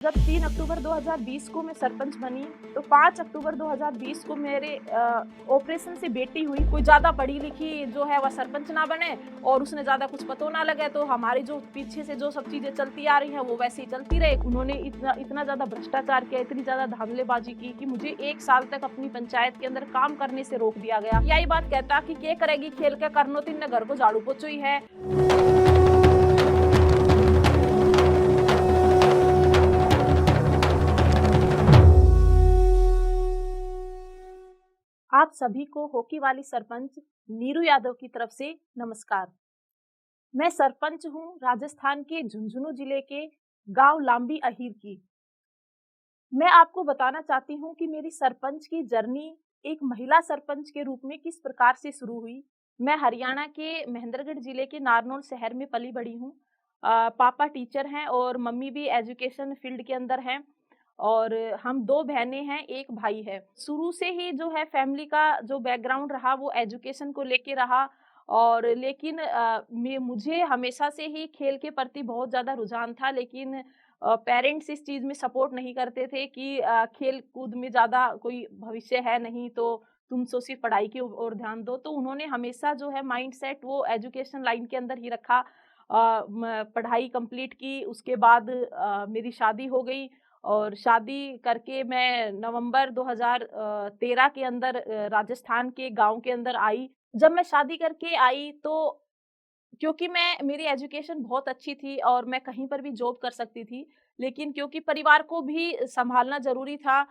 जब 3 अक्टूबर 2020 को मैं सरपंच बनी, तो 5 अक्टूबर 2020 को मेरे ऑपरेशन से बेटी हुई। कोई ज़्यादा पढ़ी-लिखी जो है वह सरपंच ना बने और उसने ज़्यादा कुछ पतो ना लगे, तो हमारी जो पीछे से जो सब चीज़ें चलती आ रही हैं, वो वैसे ही चलती रहे। उन्होंने इतना इतना ज़्यादा भ्रष्टाचार किया, इतनी ज़्यादा धांधलेबाज़ी की कि मुझे 1 साल तक अपनी पंचायत के अंदर काम करने से रोक दिया गया। यही बात कहता कि के करेगी खेल के करनो तीन घर को झाड़ू पोछो ही है। आप सभी को हॉकी वाली सरपंच नीरू यादव की तरफ से नमस्कार। मैं सरपंच हूं राजस्थान के झुंझुनू जिले के गांव लांबी अहीर की। मैं आपको बताना चाहती हूं कि मेरी सरपंच की जर्नी एक महिला सरपंच के रूप में किस प्रकार से शुरू हुई। मैं हरियाणा के महेंद्रगढ़ जिले के नारनौल शहर में पली बड़ी हूं। पापा टीचर हैं और मम्मी भी एजुकेशन फील्ड के अंदर हैं और हम 2 बहनें हैं, 1 भाई है। शुरू से ही जो है फैमिली का जो बैकग्राउंड रहा वो एजुकेशन को लेके रहा और लेकिन मुझे हमेशा से ही खेल के प्रति बहुत ज़्यादा रुझान था, लेकिन पेरेंट्स इस चीज़ में सपोर्ट नहीं करते थे कि खेल-कूद में ज़्यादा कोई भविष्य है नहीं, तो तुम तो सिर्फ पढ़ाई की ओर ध्यान दो। तो उन्होंने हमेशा जो है माइंडसेट वो एजुकेशन लाइन के अंदर ही रखा। पढ़ाई कंप्लीट की, उसके बाद मेरी शादी हो गई और शादी करके मैं नवंबर 2013 के अंदर राजस्थान के गाँव के अंदर आई। जब मैं शादी करके आई तो क्योंकि मेरी एजुकेशन बहुत अच्छी थी और मैं कहीं पर भी जॉब कर सकती थी, लेकिन क्योंकि परिवार को भी सँभालना ज़रूरी था,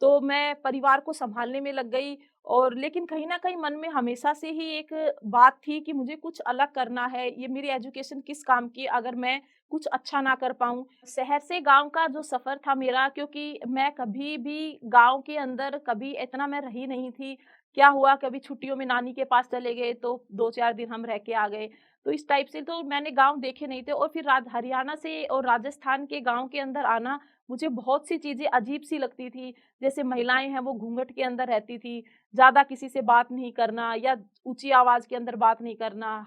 तो मैं परिवार को सँभालने में लग गई और लेकिन कहीं न कहीं मन में हमेशा से ही एक बात थी कि मुझे कुछ अलग करना है, ये मेरी एजुकेशन किस काम की अगर मैं कुछ अच्छा ना कर पाऊँ। शहर से गाँव का जो सफ़र था मेरा, क्योंकि मैं कभी भी गाँव के अंदर कभी इतना मैं रही नहीं थी। क्या हुआ, कभी छुट्टियों में नानी के पास चले गए, तो 2-4 दिन हम रह के आ गए। तो इस टाइप से तो मैंने गाँव देखे नहीं थे और फिर हरियाणा से और राजस्थान के गाँव के अंदर आना मुझे बहुत सी चीज़ें अजीब-सी लगती थी। जैसे महिलाएँ हैं वो घूँघट के अंदर रहती थी, ज़्यादा किसी से बात नहीं करना या ऊँची आवाज़ के अंदर बात नहीं करना।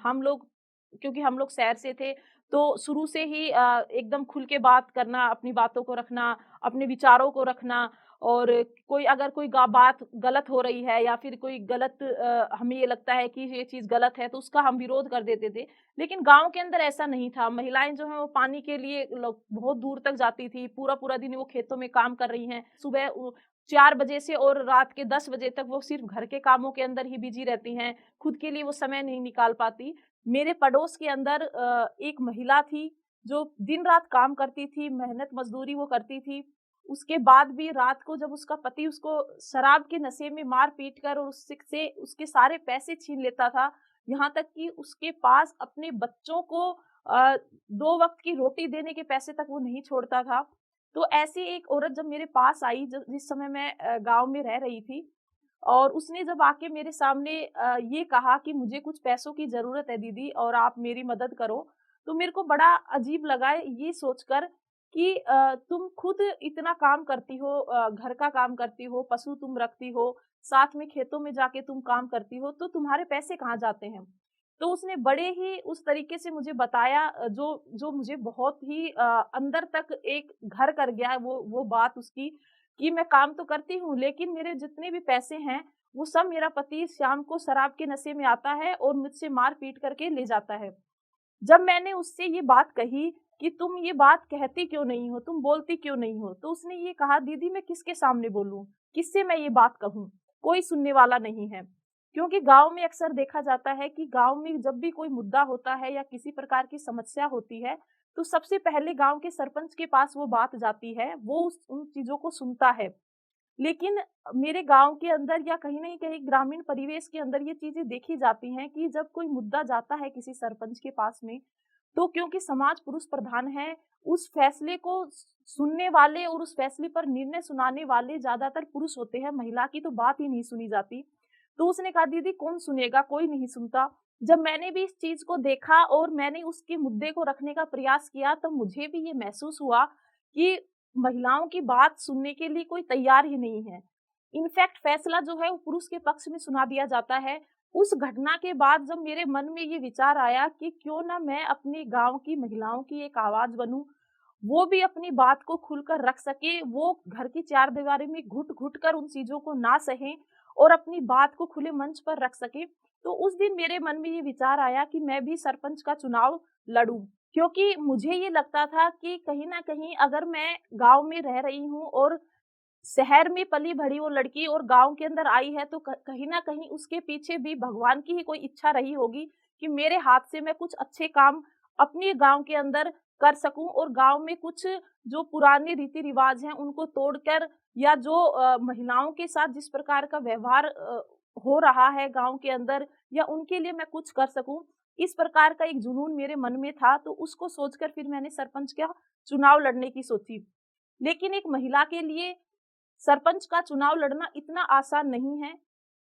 क्योंकि हम लोग शहर से थे, तो शुरू से ही एकदम खुल के बात करना, अपनी बातों को रखना, अपने विचारों को रखना और अगर कोई बात गलत हो रही है या फिर कोई गलत हमें ये लगता है कि ये चीज़ गलत है, तो उसका हम विरोध कर देते थे। लेकिन गाँव के अंदर ऐसा नहीं था। महिलाएँ जो हैं वो पानी के लिए बहुत दूर तक जाती थी। पूरा-पूरा दिन वो खेतों में काम कर रही हैं। सुबह 4 बजे से और रात के 10 बजे तक वो सिर्फ़ घर के कामों के अंदर ही बिज़ी रहती हैं। खुद के लिए वो समय नहीं निकाल पाती। मेरे पड़ोस के अंदर एक महिला थी जो दिन-रात काम करती थी, मेहनत मज़दूरी वो करती थी। उसके बाद भी रात को जब उसका पति उसको शराब के नशे में मार-पीट कर और उससे उसके सारे पैसे छीन लेता था, यहाँ तक कि उसके पास अपने बच्चों को 2 वक़्त की रोटी देने के पैसे तक वो नहीं छोड़ता था। तो ऐसी एक औरत जब मेरे पास आई जिस समय मैं गाँव में रह रही थी और उसने जब आके मेरे सामने ये कहा कि मुझे कुछ पैसों की ज़रूरत है दीदी और आप मेरी मदद करो, तो मेरे को बड़ा अजीब लगा ये सोचकर कि तुम खुद इतना काम करती हो, घर का काम करती हो, पशु तुम रखती हो, साथ में खेतों में जाके तुम काम करती हो, तो तुम्हारे पैसे कहाँ जाते हैं? तो उसने बड़े ही उस तरीके से मुझे बताया जो जो मुझे बहुत ही अंदर तक एक घर कर गया वो बात उसकी कि मैं काम तो करती हूँ, लेकिन मेरे जितने भी पैसे हैं, वो सब मेरा पति शाम को शराब के नशे में आता है और मुझसे मार-पीट करके ले जाता है। जब मैंने उससे ये बात कही कि तुम ये बात कहती क्यों नहीं हो, तुम बोलती क्यों नहीं हो? तो उसने ये कहा दीदी मैं किसके सामने बोलूँ? किससे मैं ये बात कहूँ? कोई सुनने वाला नहीं है। क्योंकि गाँव में अक्सर देखा जाता है कि गाँव में जब भी कोई मुद्दा होता है या किसी प्रकार की समस्या होती है, तो सबसे पहले गाँव के सरपंच के पास वो बात जाती है, वो उन चीज़ों को सुनता है। लेकिन मेरे गाँव के अंदर या कहीं न कहीं ग्रामीण परिवेश के अंदर ये चीज़ें देखी जाती हैं कि जब कोई मुद्दा जाता है किसी सरपंच के पास में, तो क्योंकि समाज पुरुष प्रधान है, उस फैसले को सुनने वाले और उस फैसले पर निर्णय सुनाने वाले ज़्यादातर पुरुष होते हैं, महिला की तो बात ही नहीं सुनी जाती। तो उसने कहा दीदी कौन सुनेगा, कोई नहीं सुनता। जब मैंने भी इस चीज़ को देखा और मैंने उसके मुद्दे को रखने का प्रयास किया, तो मुझे भी ये महसूस हुआ कि महिलाओं की बात सुनने के लिए कोई तैयार ही नहीं है। इनफैक्ट फैसला जो है वो पुरुष के पक्ष में सुना दिया जाता है। उस घटना के बाद जब मेरे मन में ये विचार आया कि क्यों ना मैं अपने गाँव की महिलाओं की एक आवाज़ बनूँ वो भी अपनी बात को खुलकर रख सके, वो घर की चार दीवारी में घुट-घुट कर उन चीज़ों को ना सहें और अपनी बात को खुले मंच पर रख सके। तो उस दिन मेरे मन में ये विचार आया कि मैं भी सरपंच का चुनाव लड़ूँ, क्योंकि मुझे ये लगता था कि कहीं न कहीं अगर मैं गाँव में रह रही हूँ और शहर में पली-बढ़ी वो लड़की और गाँव के अंदर आई है, तो कहीं न कहीं उसके पीछे भी भगवान की ही कोई इच्छा रही होगी कि मेरे हाथ से मैं कुछ अच्छे काम अपने गाँव के अंदर कर सकूँ और गाँव में कुछ जो पुराने रीति-रिवाज हैं उनको तोड़कर या जो महिलाओं के साथ जिस प्रकार का व्यवहार हो रहा है गाँव के अंदर या उनके लिए मैं कुछ कर सकूँ। इस प्रकार का एक जुनून मेरे मन में था, तो उसको सोचकर फिर मैंने सरपंच का चुनाव लड़ने की सोची। लेकिन एक महिला के लिए सरपंच का चुनाव लड़ना इतना आसान नहीं है।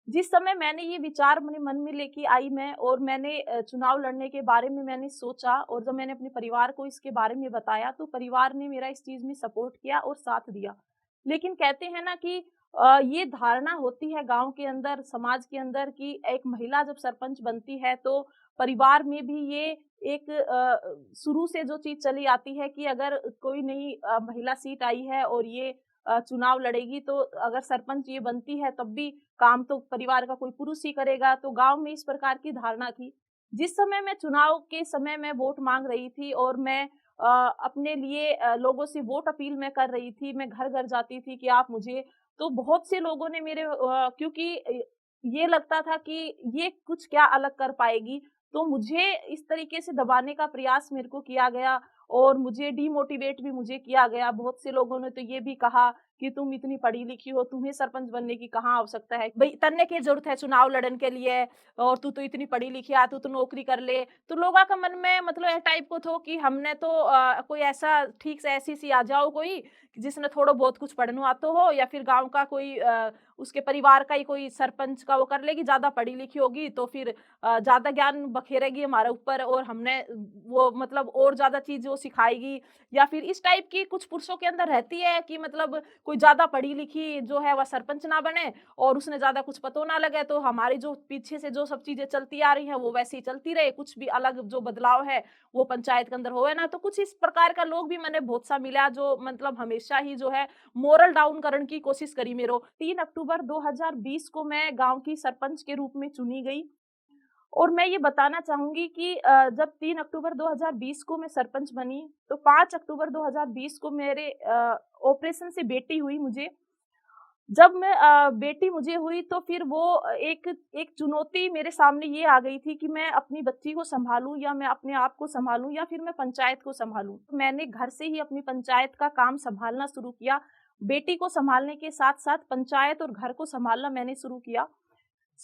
जिस समय मैंने ये विचार अपने मन में लेके आई मैं और मैंने चुनाव लड़ने के बारे में मैंने सोचा और जब मैंने अपने परिवार को इसके बारे में बताया, तो परिवार ने मेरा इस चीज़ में सपोर्ट किया और साथ दिया। लेकिन कहते हैं ना कि ये धारणा होती है गाँव के अंदर, समाज के अंदर कि एक महिला जब सरपंच बनती है, तो परिवार में भी ये एक शुरू से जो चीज़ चली आती है कि अगर कोई नई महिला सीट आई है और ये चुनाव लड़ेगी, तो अगर सरपंच ये बनती है तब भी काम तो परिवार का कोई पुरुष ही करेगा, तो गाँव में इस प्रकार की धारणा थी। जिस समय मैं चुनाव के समय मैं वोट माँग रही थी और मैं अपने लिए लोगों से वोट अपील मैं कर रही थी, मैं घर-घर जाती थी कि आप मुझे तो बहुत से लोगों ने मेरे क्योंकि ये लगता था कि ये कुछ क्या अलग कर पाएगी, तो मुझे इस तरीके से दबाने का प्रयास मेरे को किया गया और मुझे डिमोटिवेट भी मुझे किया गया। बहुत से लोगों ने तो ये भी कहा कि तुम इतनी पढ़ी-लिखी हो, तुम्हें सरपंच बनने की कहाँ आवश्यकता है? भई तन्ने की ज़रूरत है चुनाव लड़न के लिए और तू तो इतनी पढ़ी-लिखी है, तू तो नौकरी कर ले। तो लोगों का मन में मतलब ए टाइप को थो कि हमने तो कोई ऐसा ठीक से ऐसी-सी आ जाओ कोई, जिसने थोड़ा बहुत कुछ पढ़नो आतो हो या फिर गाँव का कोई उसके परिवार का ही कोई सरपंच का वो कर लेगी, ज़्यादा पढ़ी-लिखी होगी तो फिर ज़्यादा ज्ञान बखेरेगी हमारे ऊपर और हमने वो मतलब और ज़्यादा चीज़ वो सिखाएगी या फिर इस टाइप की कुछ पुरुषों के अंदर रहती है कि मतलब कोई ज़्यादा पढ़ी-लिखी जो है वह सरपंच ना बने और उसने ज़्यादा कुछ पतो ना लगे, तो हमारी जो पीछे से जो सब चीज़ें चलती आ रही हैं, वो वैसे ही चलती रहे, कुछ भी अलग जो बदलाव है, वो पंचायत के अंदर होए ना। तो कुछ इस प्रकार का लोग भी मैंने बहुत सा मिला जो मतलब हमेशा ही जो है मोरल डाउन करने की कोशिश करी मेरो। 3 अक्टूबर 2020 को मैं गाँव की सरपंच के रूप में चुनी गई और मैं ये बताना चाहूँगी कि जब 3 अक्टूबर 2020 को मैं सरपंच बनी, तो 5 अक्टूबर 2020 को मेरे ऑपरेशन से बेटी हुई मुझे। जब मैं बेटी मुझे हुई तो फिर वो एक एक चुनौती मेरे सामने ये आ गई थी कि मैं अपनी बच्ची को सँभालूँ या मैं अपने आप को सँभालूँ या फिर मैं पंचायत को सँभालूँ। मैंने घर से ही अपनी पंचायत का काम सँभालना शुरू किया। बेटी को सँभालने के साथ-साथ पंचायत और घर को सँभालना मैंने शुरू किया।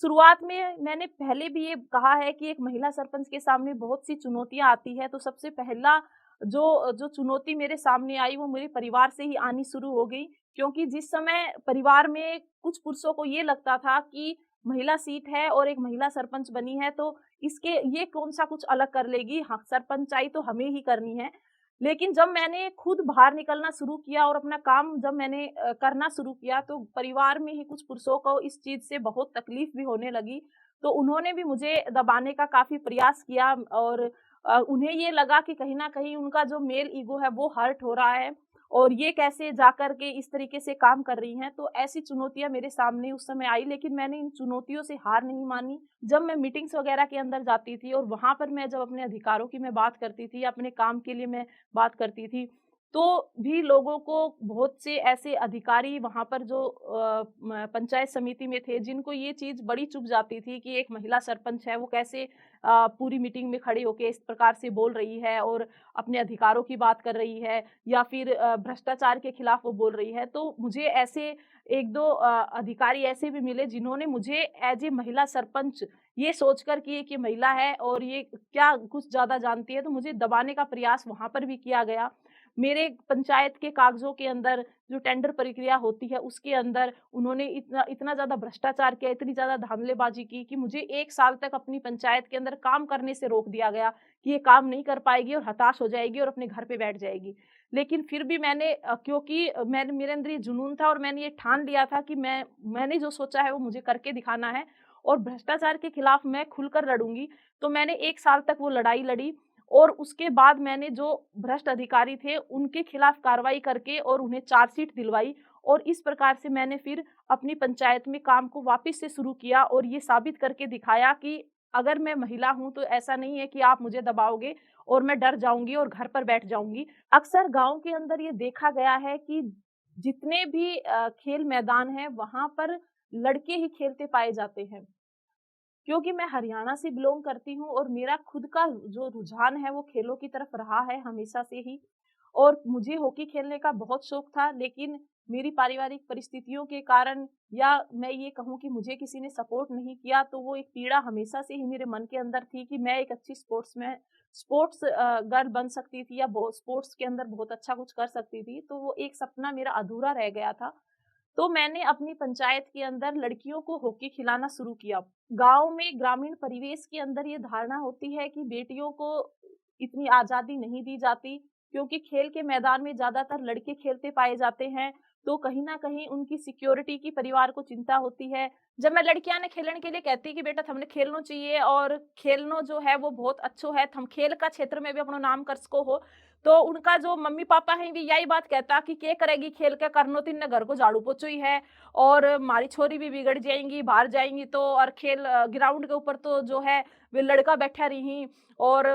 शुरुआत में मैंने पहले भी ये कहा है कि एक महिला सरपंच के सामने बहुत सी चुनौतियाँ आती हैं, तो सबसे पहला जो जो चुनौती मेरे सामने आई वो मेरे परिवार से ही आनी शुरू हो गई। क्योंकि जिस समय परिवार में कुछ पुरुषों को ये लगता था कि महिला सीट है और एक महिला सरपंच बनी है तो इसके ये कौन-सा कुछ अलग कर लेगी, हाँ, सरपंचाई तो हमें ही करनी है। लेकिन जब मैंने खुद बाहर निकलना शुरू किया और अपना काम जब मैंने करना शुरू किया तो परिवार में ही कुछ पुरुषों को इस चीज़ से बहुत तकलीफ भी होने लगी। तो उन्होंने भी मुझे दबाने का काफ़ी प्रयास किया और उन्हें ये लगा कि कहीं न कहीं उनका जो मेल ईगो है वो हर्ट हो रहा है और ये कैसे जाकर के इस तरीके से काम कर रही हैं। तो ऐसी चुनौतियाँ मेरे सामने उस समय आई लेकिन मैंने इन चुनौतियों से हार नहीं मानी। जब मैं मीटिंग्स वगैरह के अंदर जाती थी और वहाँ पर मैं जब अपने अधिकारों की मैं बात करती थी, अपने काम के लिए मैं बात करती थी, तो भी लोगों को बहुत से ऐसे अधिकारी वहाँ पर जो पंचायत समिति में थे, जिनको ये चीज़ बड़ी चुभ जाती थी कि एक महिला सरपंच है, वो कैसे पूरी मीटिंग में खड़ी होके इस प्रकार से बोल रही है और अपने अधिकारों की बात कर रही है या फिर भ्रष्टाचार के खिलाफ वो बोल रही है। तो मुझे ऐसे 1-2 अधिकारी ऐसे भी मिले जिन्होंने मुझे एज़ ए महिला सरपंच ये सोचकर कि एक ये महिला है और ये क्या कुछ ज़्यादा जानती है, तो मुझे दबाने का प्रयास वहाँ पर भी किया गया। मेरे पंचायत के कागज़ों के अंदर जो टेंडर प्रक्रिया होती है, उसके अंदर उन्होंने इतना इतना ज़्यादा भ्रष्टाचार किया, इतनी ज़्यादा धांधलेबाज़ी की कि मुझे 1 साल तक अपनी पंचायत के अंदर काम करने से रोक दिया गया कि ये काम नहीं कर पाएगी और हताश हो जाएगी और अपने घर पे बैठ जाएगी। लेकिन फिर भी मैंने क्योंकि मैंने मेरे अंदर ये जुनून था और मैंने ये ठान लिया था कि मैंने जो सोचा है वो मुझे करके दिखाना है और भ्रष्टाचार के खिलाफ मैं खुलकर लड़ूँगी। तो मैंने 1 साल तक वो लड़ाई लड़ी और उसके बाद मैंने जो भ्रष्ट अधिकारी थे उनके खिलाफ कार्रवाई करके और उन्हें चार्जशीट दिलवाई, और इस प्रकार से मैंने फिर अपनी पंचायत में काम को वापस से शुरू किया और ये साबित करके दिखाया कि अगर मैं महिला हूँ तो ऐसा नहीं है कि आप मुझे दबाओगे और मैं डर जाऊंगी और घर पर बैठ जाऊंगी। अक्सर गांव के अंदर ये देखा गया है कि जितने भी खेल मैदान हैं वहां पर लड़के ही खेलते पाए जाते हैं। क्योंकि मैं हरियाणा से बिलोंग करती हूँ और मेरा खुद का जो रुझान है वो खेलों की तरफ रहा है हमेशा से ही, और मुझे हॉकी खेलने का बहुत शौक था, लेकिन मेरी पारिवारिक परिस्थितियों के कारण, या मैं ये कहूँ कि मुझे किसी ने सपोर्ट नहीं किया, तो वो एक पीड़ा हमेशा से ही मेरे मन के अंदर थी कि मैं एक अच्छी स्पोर्ट्स गर्ल बन सकती थी, या स्पोर्ट्स के अंदर बहुत अच्छा कुछ कर सकती थी। तो वो एक सपना मेरा अधूरा रह गया था। तो मैंने अपनी पंचायत के अंदर लड़कियों को हॉकी खिलाना शुरू किया। गाँव में ग्रामीण परिवेश के अंदर ये धारणा होती है कि बेटियों को इतनी आज़ादी नहीं दी जाती, क्योंकि खेल के मैदान में ज़्यादातर लड़के खेलते पाए जाते हैं, तो कहीं न कहीं उनकी सिक्योरिटी की परिवार को चिंता होती है। जब मैं लड़कियां ने खेलने के लिए कहती कि बेटा हमने खेलना चाहिए और खेलनो जो है वो बहुत अच्छो है, हम खेल का क्षेत्र में भी अपना नाम कर सको हो, तो उनका जो मम्मी पापा हैं भी यही बात कहता कि के करेगी खेल के, करनो तो इन्हें घर को झाड़ू पोछो ही है, और हमारी छोरी भी बिगड़ जाएंगी, बाहर जाएंगी तो, और खेल ग्राउंड के ऊपर तो जो है वे लड़का बैठा रही, और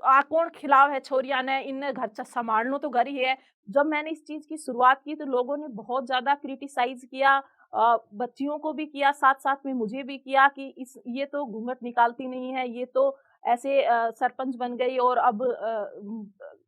आ कौन खिलाव है छोरिया ने, इन्हें घर संभालनो तो घर ही है। जब मैंने इस चीज की शुरुआत की तो लोगों ने बहुत ज्यादा क्रिटिसाइज किया, बच्चियों को भी किया, साथ साथ में मुझे भी किया कि इस ये तो घूंघट निकालती नहीं है, ये तो ऐसे सरपंच बन गई और अब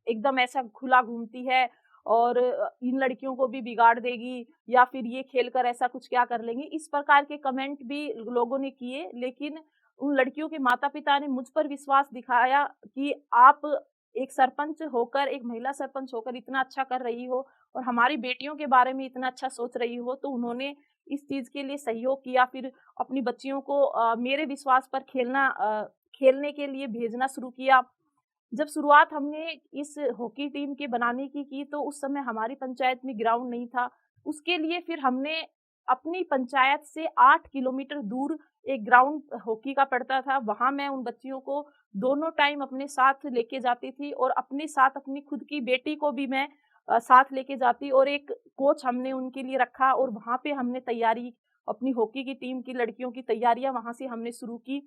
एकदम ऐसा खुला घूमती है, और इन लड़कियों को भी बिगाड़ देगी, या फिर ये खेलकर ऐसा कुछ क्या कर लेंगी। इस प्रकार के कमेंट भी लोगों ने किए, लेकिन उन लड़कियों के माता-पिता ने मुझ पर विश्वास दिखाया कि आप एक सरपंच होकर, एक महिला सरपंच होकर इतना अच्छा कर रही हो और हमारी बेटियों के बारे में इतना अच्छा सोच रही हो, तो उन्होंने इस चीज़ के लिए सहयोग किया। फिर अपनी बच्चियों को मेरे विश्वास पर खेलने के लिए भेजना शुरू किया। जब शुरुआत हमने इस हॉकी टीम के बनाने की तो उस समय हमारी पंचायत में ग्राउंड नहीं था। उसके लिए फिर हमने अपनी पंचायत से 8 किलोमीटर दूर एक ग्राउंड हॉकी का पड़ता था, वहाँ मैं उन बच्चियों को दोनों टाइम अपने साथ लेके जाती थी, और अपने साथ अपनी खुद की बेटी को भी मैं साथ लेके जाती, और एक कोच हमने उनके लिए रखा, और वहाँ पे हमने तैयारी अपनी हॉकी की टीम की लड़कियों की तैयारियाँ वहाँ से हमने शुरू की।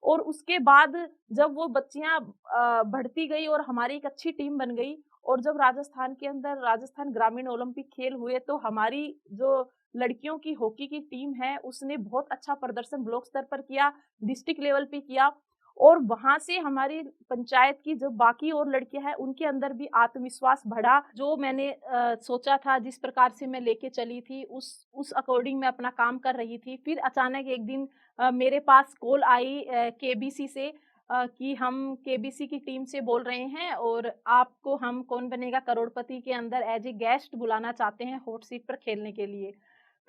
और उसके बाद जब वो बच्चियाँ बढ़ती गई और हमारी एक अच्छी टीम बन गई, और जब राजस्थान के अंदर राजस्थान ग्रामीण ओलंपिक खेल हुए, तो हमारी जो लड़कियों की हॉकी की टीम है उसने बहुत अच्छा प्रदर्शन ब्लॉक स्तर पर किया, डिस्ट्रिक्ट लेवल पे किया, और वहां से हमारी पंचायत की जो बाकी और लड़कियां हैं उनके अंदर भी आत्मविश्वास बढ़ा। जो मैंने सोचा था, जिस प्रकार से मैं लेके चली थी, उस अकॉर्डिंग मैं अपना काम कर रही थी। फिर अचानक एक दिन मेरे पास कॉल आई केबीसी से, कि हम केबीसी की टीम से बोल रहे हैं और आपको हम कौन बनेगा करोड़पति के अंदर एज ए गेस्ट बुलाना चाहते हैं हॉट सीट पर खेलने के लिए।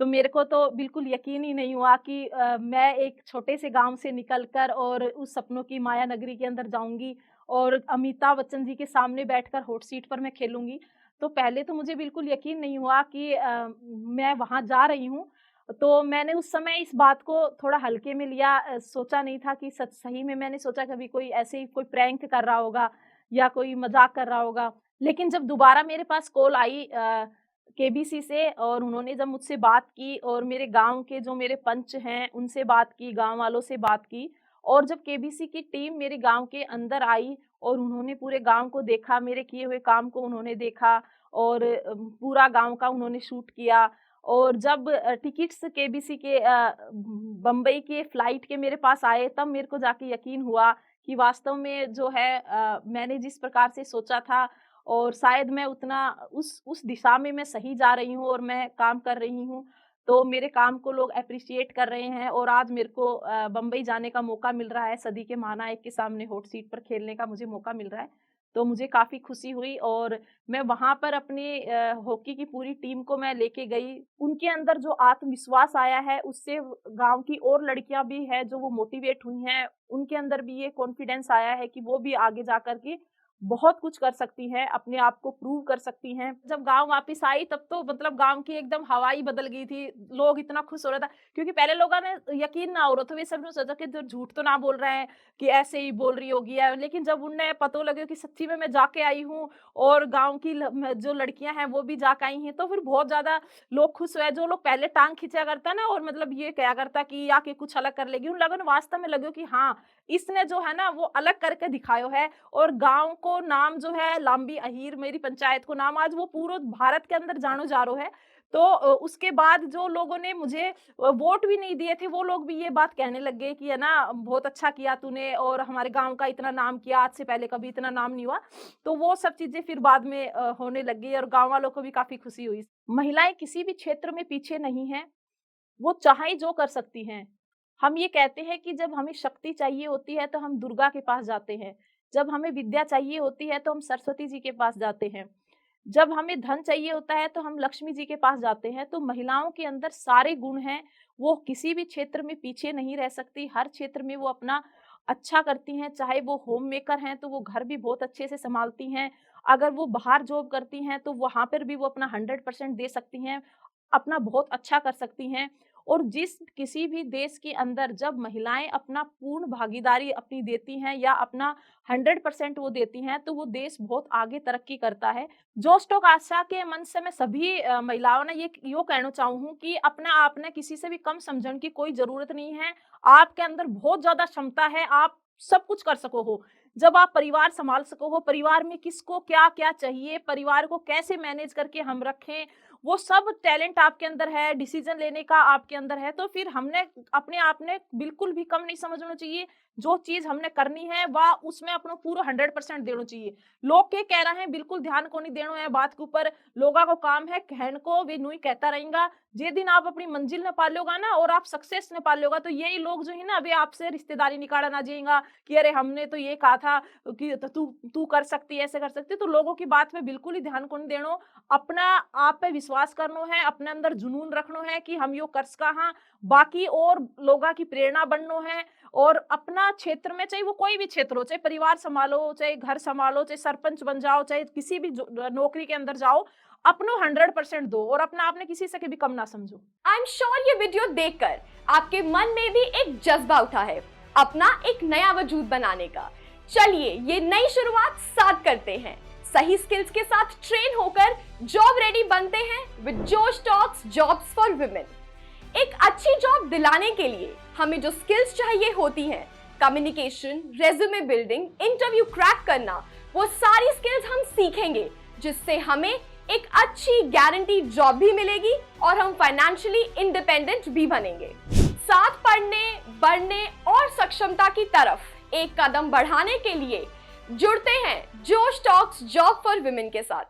तो मेरे को तो बिल्कुल यकीन ही नहीं हुआ कि मैं एक छोटे से गांव से निकलकर और उस सपनों की माया नगरी के अंदर जाऊंगी और अमिताभ बच्चन जी के सामने बैठकर हॉट सीट पर मैं खेलूंगी। तो पहले तो मुझे बिल्कुल यकीन नहीं हुआ कि मैं वहां जा रही हूँ। तो मैंने उस समय इस बात को थोड़ा हल्के में लिया, सोचा नहीं था कि सच सही में, मैंने सोचा कभी कोई ऐसे ही कोई प्रैंक कर रहा होगा या कोई मजाक कर रहा होगा। लेकिन जब दोबारा मेरे पास कॉल आई केबीसी से, और उन्होंने जब मुझसे बात की और मेरे गांव के जो मेरे पंच हैं उनसे बात की, गांव वालों से बात की, और जब केबीसी की टीम मेरे गांव के अंदर आई और उन्होंने पूरे गांव को देखा, मेरे किए हुए काम को उन्होंने देखा, और पूरा गांव का उन्होंने शूट किया, और जब टिकट्स केबीसी के बम्बई के फ्लाइट के मेरे पास आए, तब मेरे को जाके यकीन हुआ कि वास्तव में जो है मैंने जिस प्रकार से सोचा था और शायद मैं उतना उस दिशा में मैं सही जा रही हूँ और मैं काम कर रही हूँ, तो मेरे काम को लोग एप्रिशिएट कर रहे हैं, और आज मेरे को बम्बई जाने का मौका मिल रहा है, सदी के महानायक के सामने हॉट सीट पर खेलने का मुझे मौका मिल रहा है। तो मुझे काफ़ी खुशी हुई, और मैं वहाँ पर अपने हॉकी की पूरी टीम को मैं लेके गई। उनके अंदर जो आत्मविश्वास आया है, उससे गाँव की और लड़कियाँ भी हैं जो वो मोटिवेट हुई हैं, उनके अंदर भी ये कॉन्फिडेंस आया है कि वो भी आगे जा कर के बहुत कुछ कर सकती हैं, अपने आप को प्रूव कर सकती हैं। जब गाँव वापस आई तब तो मतलब गाँव की एकदम हवा ही बदल गई थी। लोग इतना खुश हो रहा था क्योंकि पहले लोगों ने यकीन ना हो रहा था, वे सब ने सोचा कि जो झूठ तो ना बोल रहे हैं कि ऐसे ही बोल रही होगी है। लेकिन जब उन्हें पता लगे कि सच्ची में मैं जाके आई हूँ और गाँव की जो लड़कियाँ हैं वो भी जाके आई हैं, तो फिर बहुत ज़्यादा लोग खुश हुए। जो लोग पहले टाँग खींचा करता ना और मतलब ये कहा करता कि आके कुछ अलग कर लेगी, उन लोगों ने वास्तव में लगे कि हाँ, इसने जो है ना वो अलग करके दिखायो है। और गाँव को नाम जो है लांबी अहीर, मेरी पंचायत को नाम आज वो पूरे भारत के अंदर जानो जा रहा है। तो उसके बाद जो लोगों ने मुझे वोट भी नहीं दिए थे, वो लोग भी ये बात कहने लग गए कि है ना बहुत अच्छा किया तूने और हमारे गाँव का इतना नाम किया, आज से पहले कभी इतना नाम नहीं हुआ। तो वो सब चीज़ें फिर बाद में होने लग गई और गाँव वालों को भी काफ़ी खुशी हुई। महिलाएँ किसी भी क्षेत्र में पीछे नहीं हैं, वो चाहे जो कर सकती हैं। हम ये कहते हैं कि जब हमें शक्ति चाहिए होती है तो हम दुर्गा के पास जाते हैं। जब हमें विद्या चाहिए होती है तो हम सरस्वती जी के पास जाते हैं। जब हमें धन चाहिए होता है तो हम लक्ष्मी जी के पास जाते हैं। तो महिलाओं के अंदर सारे गुण हैं, वो किसी भी क्षेत्र में पीछे नहीं रह सकती। हर क्षेत्र में वो अपना अच्छा करती हैं, चाहे वो होम मेकर हैं तो वो घर भी बहुत अच्छे से सँभालती हैं। अगर वो बाहर जॉब करती हैं तो वहाँ पर भी वो अपना 100% दे सकती हैं, अपना बहुत अच्छा कर सकती हैं। और जिस किसी भी देश के अंदर जब महिलाएँ अपना पूर्ण भागीदारी अपनी देती हैं या अपना 100% वो देती हैं, तो वो देश बहुत आगे तरक्की करता है। जोश टॉक आशा के मंच से मैं सभी महिलाओं ने ये यो कहना चाहूँ कि अपना आप ने किसी से भी कम समझण की कोई ज़रूरत नहीं है। आपके अंदर बहुत ज़्यादा क्षमता है, आप सब कुछ कर सको हो। जब आप परिवार सँभाल सको हो, परिवार में किसको क्या-क्या चाहिए, परिवार को कैसे मैनेज करके हम रखें, वो सब टैलेंट आपके अंदर है, डिसीज़न लेने का आपके अंदर है, तो फिर हमने अपने आप ने बिल्कुल भी कम नहीं समझना चाहिए। जो चीज़ हमने करनी है, वह उसमें अपना पूरा 100% देना चाहिए। लोग के कह रहे हैं, बिल्कुल ध्यान को नहीं देना है बात के ऊपर। लोगों को काम है कहन को, वे नुई कहता रहेगा। जे दिन आप अपनी मंजिल न पा लोगा ना और आप सक्सेस न पा लोगा, तो यही लोग जो है ना, वे आपसे रिश्तेदारी निकाला ना जाएगा कि अरे हमने तो ये कहा था कि तू तू कर सकती है, ऐसे कर सकती है। तो लोगों की बात में बिल्कुल ही ध्यान को नहीं देना। अपना आप पे विश्वास करना है, अपने अंदर जुनून रखना है कि हम यो कर सका हाँ, बाकी और लोगों की प्रेरणा बनना है। और अपना क्षेत्र में, चाहे वो कोई भी क्षेत्र हो, चाहे परिवार संभालो, चाहे घर संभालो, चाहे सरपंच बन जाओ, चाहे किसी भी नौकरी के अंदर जाओ, अपनो 100% दो और अपना आपने किसी से कभी कम ना समझो। आई एम श्योर ये वीडियो देखकर आपके मन में भी एक जज्बा उठा है अपना एक नया वजूद बनाने का। चलिए ये नई शुरुआत साथ करते हैं। सही स्किल्स के साथ ट्रेन होकर जॉब रेडी बनते हैं विद जोश टॉक्स जॉब्स फॉर वुमेन। एक अच्छी जॉब दिलाने के लिए हमें जो स्किल्स चाहिए होती हैं, communication, resume building, interview crack करना, वो सारी स्किल्स हम सीखेंगे, जिससे हमें एक अच्छी गारंटी जॉब भी मिलेगी और हम फाइनेंशियली इंडिपेंडेंट भी बनेंगे। साथ पढ़ने, बढ़ने और सक्षमता की तरफ एक कदम बढ़ाने के लिए जुड़ते हैं जोश टॉक्स जॉब फॉर वुमेन के साथ।